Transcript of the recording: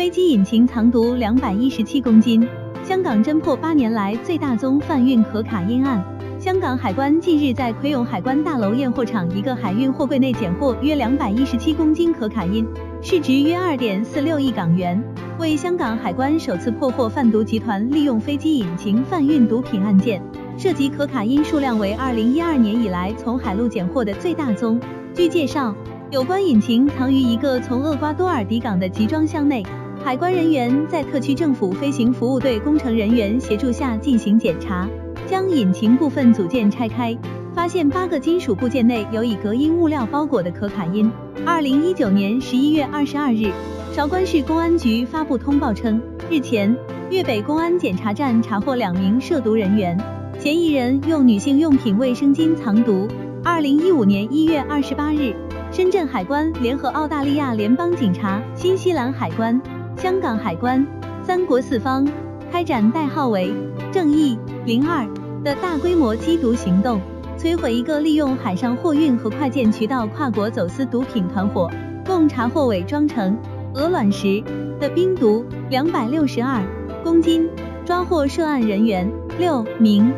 飞机引擎藏毒217公斤。香港侦破8年来最大宗贩运可卡因案。香港海关近日在葵涌海关大楼验货场一个海运货柜内检获约217公斤可卡因，市值约2.46亿港元，为香港海关首次破获贩毒集团利用飞机引擎贩运毒品案件，涉及可卡因数量为2012年以来从海路检获的最大宗。据介绍，有关引擎藏于一个从厄瓜多尔抵港的集装箱内，海关人员在特区政府飞行服务队工程人员协助下进行检查，将引擎部分组件拆开，发现8个金属部件内有以隔音物料包裹的可卡因。2019年11月22日，韶关市公安局发布通报称，日前，粤北公安检查站查获2名涉毒人员，嫌疑人用女性用品卫生巾藏毒。2015年1月28日，深圳海关联合澳大利亚联邦警察、新西兰海关、香港海关3国4方开展代号为“正义02”的大规模缉毒行动，摧毁一个利用海上货运和快件渠道跨国走私毒品团伙，共查获伪装成鹅卵石的冰毒262公斤，抓获涉案人员6名。